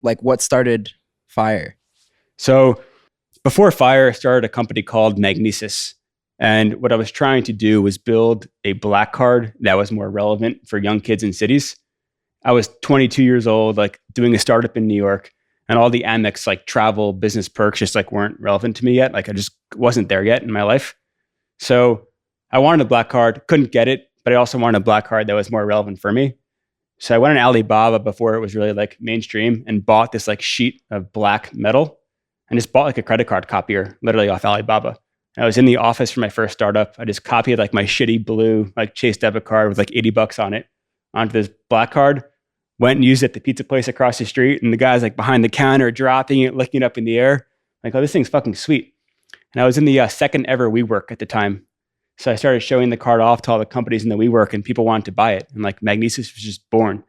Like what started Fyre? So before Fyre, I started a company called Magnesis. And what I was trying to do was build a black card that was more relevant for young kids in cities. I was 22 years old, like doing a startup in New York, and all the Amex like travel business perks just like weren't relevant to me yet. Like I just wasn't there yet in my life. So I wanted a black card, couldn't get it, but I also wanted a black card that was more relevant for me. So I went on Alibaba before it was really like mainstream and bought this like sheet of black metal and just bought like a credit card copier literally off Alibaba. I was in the office for my first startup. I just copied like my shitty blue like Chase debit card with like $80 on it onto this black card. Went and used it at the pizza place across the street, and the guy's like behind the counter, dropping it, looking it up in the air. Like, oh, this thing's fucking sweet. And I was in the second ever WeWork at the time. So I started showing the card off to all the companies in the WeWork, and people wanted to buy it. And like Magnesis was just born.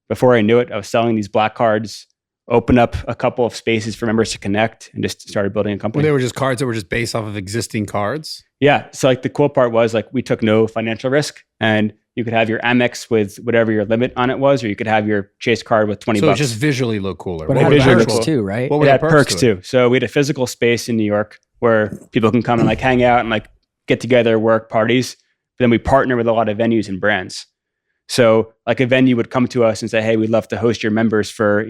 Before I knew it, I was selling these black cards, opened up a couple of spaces for members to connect, and just started building a company. Well, they were just cards that were just based off of existing cards? Yeah. So like the cool part was like we took no financial risk, and you could have your Amex with whatever your limit on it was, or you could have your Chase card with $20. So it just visually looked cooler. But it had visually perks cool. too, right? What were It the had perks to it? too. So we had a physical space in New York where people can come and like hang out and like get together, work, parties. But then we partner with a lot of venues and brands. So like a venue would come to us and say, hey, we'd love to host your members for,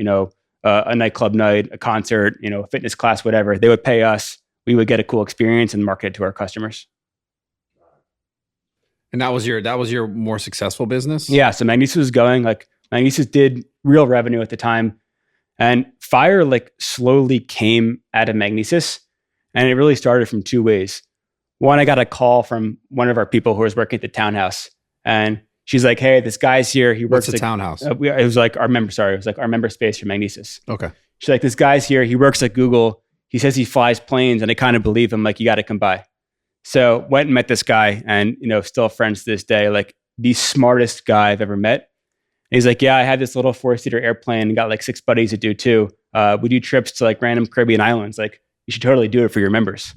a nightclub night, a concert, a fitness class, whatever. They would pay us. We would get a cool experience and market it to our customers. And that was your more successful business? Yeah. So Magnesis was going, like Magnesis did real revenue at the time. And Fyre like slowly came out of Magnesis. And it really started from two ways. One, I got a call from one of our people who was working at the townhouse. And she's like, hey, this guy's here. He works What's the townhouse? It was like our member space for Magnesis. Okay. She's like, this guy's here. He works at Google. He says he flies planes. And I kind of believe him. Like, you got to come by. So went and met this guy and, still friends to this day, like the smartest guy I've ever met. And he's like, yeah, I had this little 4-seater airplane and got like 6 buddies that do too. We do trips to like random Caribbean islands. Like you should totally do it for your members.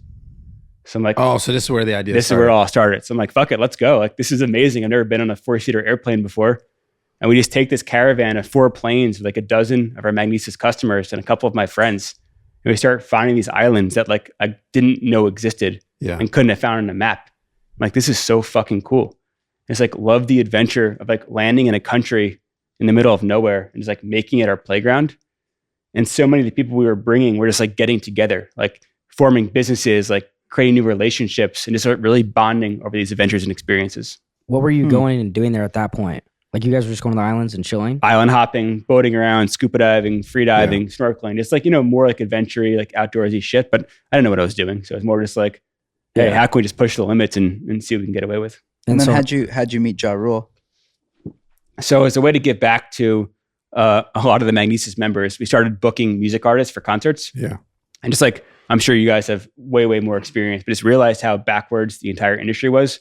So I'm like, oh, so this is where the idea This started. is where it all started. So I'm like, fuck it, let's go. Like, this is amazing. I've never been on a 4-seater airplane before. And we just take this caravan of 4 planes with like a dozen of our Magnesis customers and a couple of my friends. And we start finding these islands that like I didn't know existed and couldn't have found on a map. I'm like, this is so fucking cool. It's like, love the adventure of like landing in a country in the middle of nowhere and just like making it our playground. And so many of the people we were bringing were just like getting together, like forming businesses, like creating new relationships and just sort of really bonding over these adventures and experiences. What were you going and doing there at that point? Like you guys were just going to the islands and chilling? Island hopping, boating around, scuba diving, free diving, snorkeling, just like, more like adventure-y, like outdoorsy shit. But I didn't know what I was doing. So it was more just like, hey, how can we just push the limits and see what we can get away with? And then how'd you meet Ja Rule? So as a way to give back to a lot of the Magnesis members, we started booking music artists for concerts. Yeah. And just like, I'm sure you guys have way, way more experience, but just realized how backwards the entire industry was.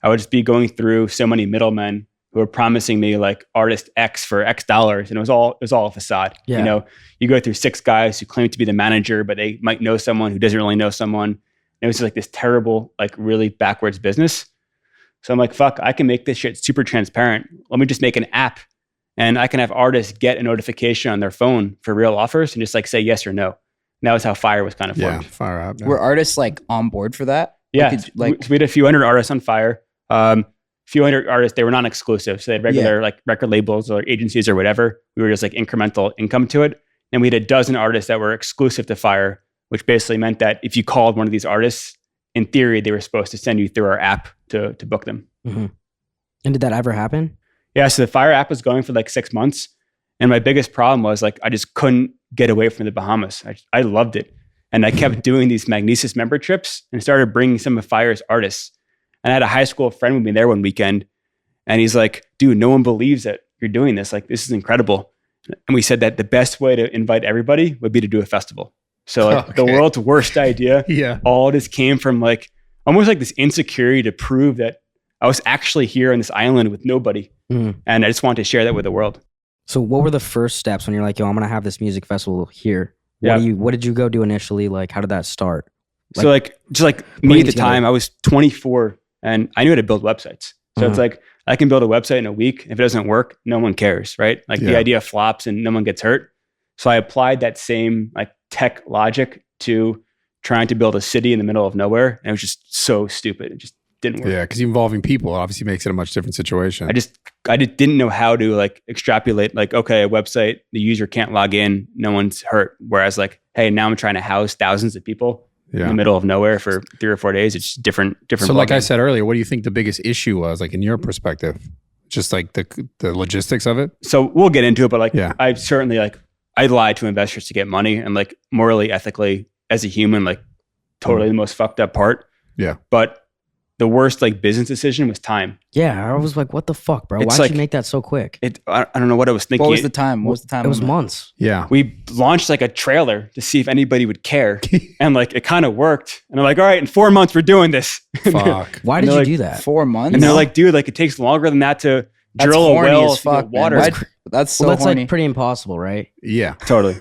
I would just be going through so many middlemen who were promising me like artist X for X dollars. And it was all a facade. Yeah. You go through 6 guys who claim to be the manager, but they might know someone who doesn't really know someone. And it was just like this terrible, like really backwards business. So I'm like, fuck, I can make this shit super transparent. Let me just make an app and I can have artists get a notification on their phone for real offers and just like say yes or no. And that was how Fyre was kind of formed. Yeah, Fyre app. Were artists like on board for that? Yeah. So we had a few hundred artists on Fyre. Few hundred artists, they were non-exclusive. So they had regular like record labels or agencies or whatever. We were just like incremental income to it. And we had a dozen artists that were exclusive to Fyre, which basically meant that if you called one of these artists, in theory, they were supposed to send you through our app to book them. Mm-hmm. And did that ever happen? Yeah. So the Fyre app was going for like 6 months. And my biggest problem was like, I just couldn't get away from the Bahamas. I loved it. And I kept doing these Magnesis member trips and started bringing some of Fyre's artists. And I had a high school friend with me there one weekend. And he's like, dude, no one believes that you're doing this. Like, this is incredible. And we said that the best way to invite everybody would be to do a festival. So like the world's worst idea. Yeah. All this came from like, almost like this insecurity to prove that I was actually here on this island with nobody. And I just wanted to share that with the world. So what were the first steps when you're like, yo, I'm going to have this music festival here? Yeah. What did you go do initially? Like, how did that start? Like, so like, just like me at the time, I was 24 and I knew how to build websites. So it's like, I can build a website in a week. If it doesn't work, no one cares, right? Like the idea flops and no one gets hurt. So I applied that same like tech logic to trying to build a city in the middle of nowhere. And it was just so stupid. It just didn't work. Yeah, because involving people obviously makes it a much different situation. I just didn't know how to like extrapolate like, okay, a website, the user can't log in, no one's hurt. Whereas like, hey, now I'm trying to house thousands of people in the middle of nowhere for 3 or 4 days. It's just different. So like I said earlier, what do you think the biggest issue was, like in your perspective? Just like the logistics of it? So we'll get into it, but like I certainly like, I lied to investors to get money, and like morally, ethically, as a human, like totally the most fucked up part. Yeah. But the worst like business decision was time. Yeah, I was like, what the fuck, bro? It's Why'd like- you make that so quick? I don't know what I was thinking. What was the time? What was the time? It was limit? months. Yeah. We launched like a trailer to see if anybody would care. And like, it kind of worked. And I'm like, all right, in 4 months, we're doing this. Fuck. Why did they're you like, do that? 4 months. And they're like, dude, like it takes longer than that to That's drill a horny well as to get fuck, man. water. Why- That's so Well, that's horny. like pretty impossible, right? Yeah. Totally.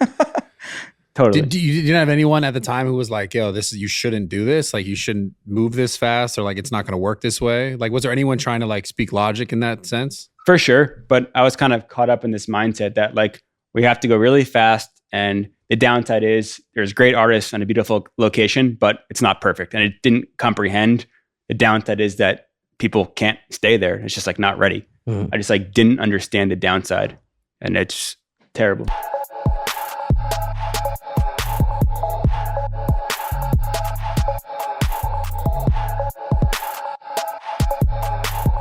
Totally. You didn't have anyone at the time who was like, yo, you shouldn't do this. Like you shouldn't move this fast, or like, it's not going to work this way. Like, was there anyone trying to like speak logic in that sense? For sure. But I was kind of caught up in this mindset that like we have to go really fast. And the downside is there's great artists and a beautiful location, but it's not perfect. And it didn't comprehend the downside is that people can't stay there. It's just like not ready. Mhm. I just like didn't understand the downside. And it's terrible.